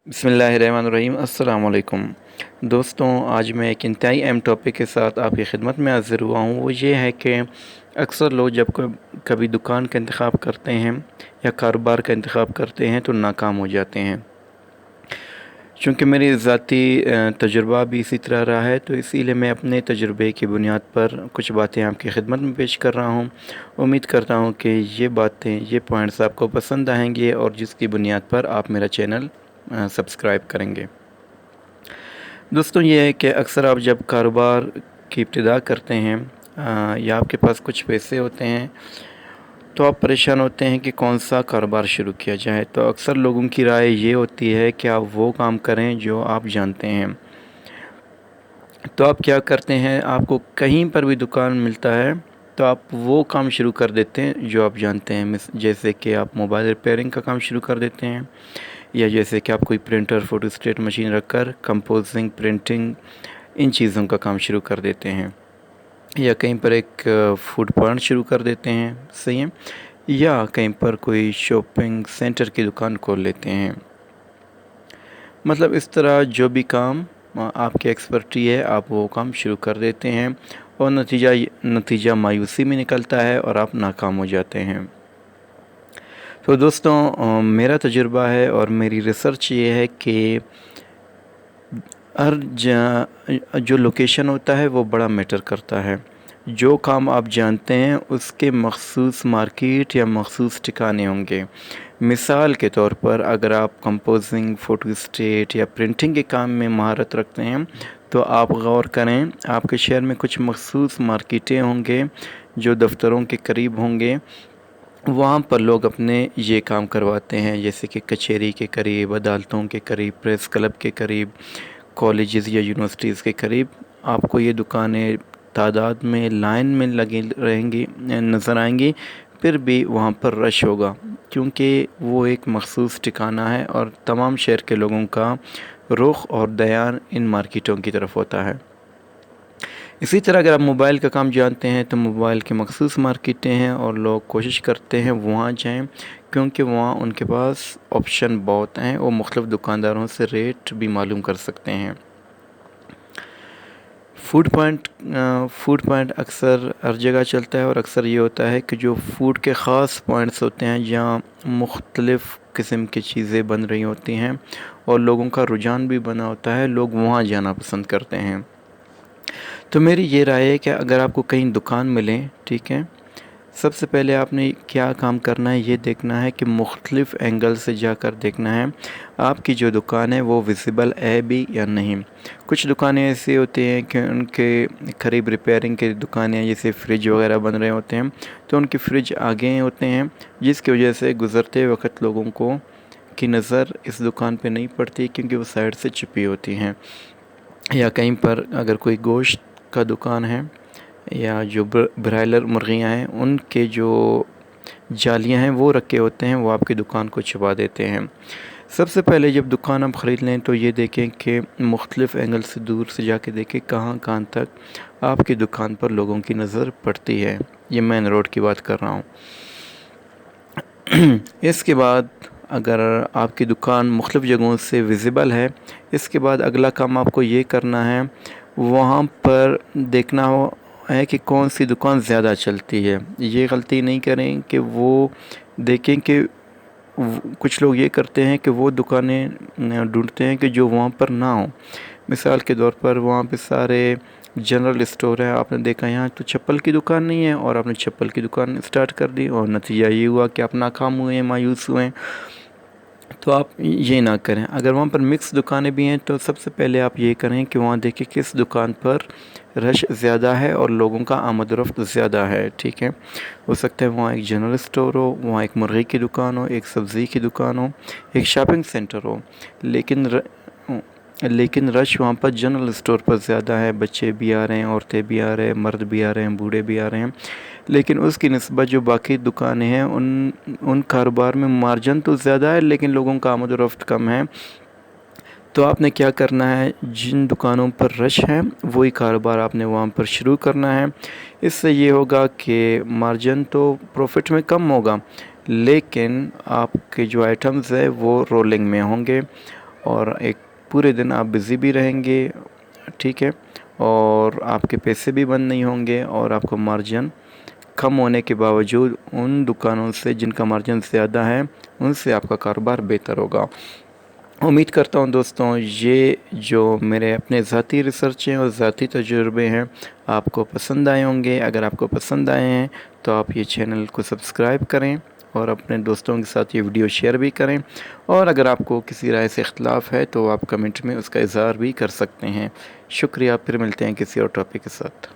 बिस्मिल्लाहिर्रहमानिर्रहीम। अस्सलाम वालेकुम दोस्तों, आज मैं एक इंतहाई अहम टॉपिक के साथ आपकी खिदमत में हाज़िर हुआ हूँ। वो ये है कि अक्सर लोग जब कभी दुकान का इंतखाब करते हैं या कारोबार का इंतखाब करते हैं तो नाकाम हो जाते हैं। चूँकि मेरी ज़ाती तजुर्बा भी इसी तरह रहा है, तो इसीलिए मैं अपने तजुर्बे की बुनियाद पर कुछ बातें आपकी खिदमत में पेश कर रहा हूँ। उम्मीद करता हूँ कि ये बातें, ये पॉइंट्स आपको पसंद आएंगे और जिसकी बुनियाद पर आप मेरा चैनल सब्सक्राइब करेंगे। दोस्तों, ये है कि अक्सर आप जब कारोबार की इब्तिदा करते हैं या आपके पास कुछ पैसे होते हैं तो आप परेशान होते हैं कि कौन सा कारोबार शुरू किया जाए। तो अक्सर लोगों की राय ये होती है कि आप वो काम करें जो आप जानते हैं। तो आप क्या करते हैं, आपको कहीं पर भी दुकान मिलता है तो आप वो काम शुरू कर देते हैं जो आप जानते हैं। जैसे कि आप मोबाइल रिपेयरिंग का काम शुरू कर देते हैं, या जैसे कि आप कोई प्रिंटर, फ़ोटोस्टेट मशीन रखकर कंपोजिंग, प्रिंटिंग, इन चीज़ों का काम शुरू कर देते हैं, या कहीं पर एक फूड पॉइंट शुरू कर देते हैं, सही है, या कहीं पर कोई शॉपिंग सेंटर की दुकान खोल लेते हैं। मतलब इस तरह जो भी काम आपकी एक्सपर्टी है, आप वो काम शुरू कर देते हैं और नतीजा मायूसी में निकलता है और आप नाकाम हो जाते हैं। तो दोस्तों, मेरा तजुर्बा है और मेरी रिसर्च ये है कि हर जो लोकेशन होता है वो बड़ा मैटर करता है। जो काम आप जानते हैं उसके मखसूस मार्केट या मखसूस ठिकाने होंगे। मिसाल के तौर पर अगर आप कंपोजिंग, फ़ोटोस्टेट या प्रिंटिंग के काम में महारत रखते हैं तो आप गौर करें, आपके शहर में कुछ मखसूस मार्केटें होंगे जो दफ्तरों के करीब होंगे। वहाँ पर लोग अपने ये काम करवाते हैं, जैसे कि कचहरी के करीब, अदालतों के करीब, प्रेस क्लब के करीब, कॉलेजेस या यूनिवर्सिटीज़ के करीब आपको ये दुकानें तादाद में लाइन में लगी रहेंगी, नज़र आएंगी। फिर भी वहाँ पर रश होगा क्योंकि वो एक मखसूस ठिकाना है और तमाम शहर के लोगों का रुख और ध्यान इन मार्केटों की तरफ होता है। इसी तरह अगर आप मोबाइल का काम जानते हैं तो मोबाइल की मखसूस मार्केटें हैं और लोग कोशिश करते हैं वहाँ जाएं, क्योंकि वहाँ उनके पास ऑप्शन बहुत हैं और मुख्तलिफ़ दुकानदारों से रेट भी मालूम कर सकते हैं। फूड पॉइंट अक्सर हर जगह चलता है और अक्सर ये होता है कि जो फूड के ख़ास पॉइंट्स होते हैं जहाँ मुख्तलिफ़ किस्म की चीज़ें बन रही होती हैं और लोगों का रुझान भी बना होता है, लोग वहाँ जाना पसंद करते हैं। तो मेरी ये राय है कि अगर आपको कहीं दुकान मिले, ठीक है, सबसे पहले आपने क्या काम करना है, ये देखना है कि मुख्तलिफ़ एंगल से जाकर देखना है आपकी जो दुकान है वो विज़िबल है भी या नहीं। कुछ दुकानें ऐसी होती हैं कि उनके करीब रिपेयरिंग की दुकानें, जैसे फ्रिज वगैरह बन रहे होते हैं तो उनके फ्रिज आगे होते हैं, जिसकी वजह से गुज़रते वक्त लोगों को की नज़र इस दुकान पे नहीं पड़ती क्योंकि वो साइड से छिपी होती हैं। या कहीं पर अगर कोई गोश्त का दुकान है या जो ब्रायलर मुर्गियाँ हैं उनके जो जालियाँ हैं वो रखे होते हैं, वो आपकी दुकान को छुपा देते हैं। सबसे पहले जब दुकान आप ख़रीद लें तो ये देखें कि मुख्तलिफ़ एंगल से दूर से जाके देखें कहाँ कहाँ तक आपकी दुकान पर लोगों की नज़र पड़ती है। ये मेन रोड की बात कर रहा हूँ। इसके बाद अगर आपकी दुकान मुख्तलिफ़ जगहों से विज़िबल है, इसके बाद अगला काम आपको ये करना है, वहाँ पर देखना है कि कौन सी दुकान ज़्यादा चलती है। ये गलती नहीं करें कि वो देखें कि कुछ लोग ये करते हैं कि वो दुकानें ढूंढते हैं कि जो वहाँ पर ना हो। मिसाल के तौर पर वहाँ पे सारे जनरल स्टोर है, आपने देखा यहाँ तो चप्पल की दुकान नहीं है और आपने चप्पल की दुकान स्टार्ट कर दी और नतीजा ये हुआ कि आप नाकाम हुए हैं, मायूस हुए हैं। तो आप ये ना करें। अगर वहाँ पर मिक्स दुकानें भी हैं तो सबसे पहले आप ये करें कि वहाँ देखें किस दुकान पर रश ज़्यादा है और लोगों का आमद रफ्त ज़्यादा है, ठीक है। हो सकता है वहाँ एक जनरल स्टोर हो, वहाँ एक मुर्गी की दुकान हो, एक सब्ज़ी की दुकान हो, एक शॉपिंग सेंटर हो, लेकिन रश वहाँ पर जनरल स्टोर पर ज़्यादा है। बच्चे भी आ रहे हैं, औरतें भी आ रहे हैं, मर्द भी आ रहे हैं, बूढ़े भी आ रहे हैं, लेकिन उसकी निस्बत जो बाकी दुकानें हैं उन कारोबार में मार्जिन तो ज़्यादा है लेकिन लोगों का आमद रफ्त कम है। तो आपने क्या करना है, जिन दुकानों पर रश है वही कारोबार आपने वहाँ पर शुरू करना है। इससे ये होगा कि मार्जिन तो प्रॉफिट में कम होगा लेकिन आपके जो आइटम्स है वो रोलिंग में होंगे اور ایک پورے دن آپ بزی بھی رہیں گے، ٹھیک ہے، اور آپ کے پیسے بھی بند نہیں ہوں گے، اور آپ کو مارجن کم ہونے کے باوجود ان دکانوں سے جن کا مارجن زیادہ ہے ان سے آپ کا کاروبار بہتر ہوگا۔ امید کرتا ہوں دوستوں یہ جو میرے اپنے ذاتی ریسرچ ہیں اور ذاتی تجربے ہیں آپ کو پسند آئے ہوں گے۔ اگر آپ کو پسند آئے ہیں تو آپ یہ چینل کو سبسکرائب کریں اور اپنے دوستوں کے ساتھ یہ ویڈیو شیئر بھی کریں، اور اگر آپ کو کسی رائے سے اختلاف ہے تو آپ کمنٹ میں اس کا اظہار بھی کر سکتے ہیں۔ شکریہ، پھر ملتے ہیں کسی اور ٹاپک کے ساتھ۔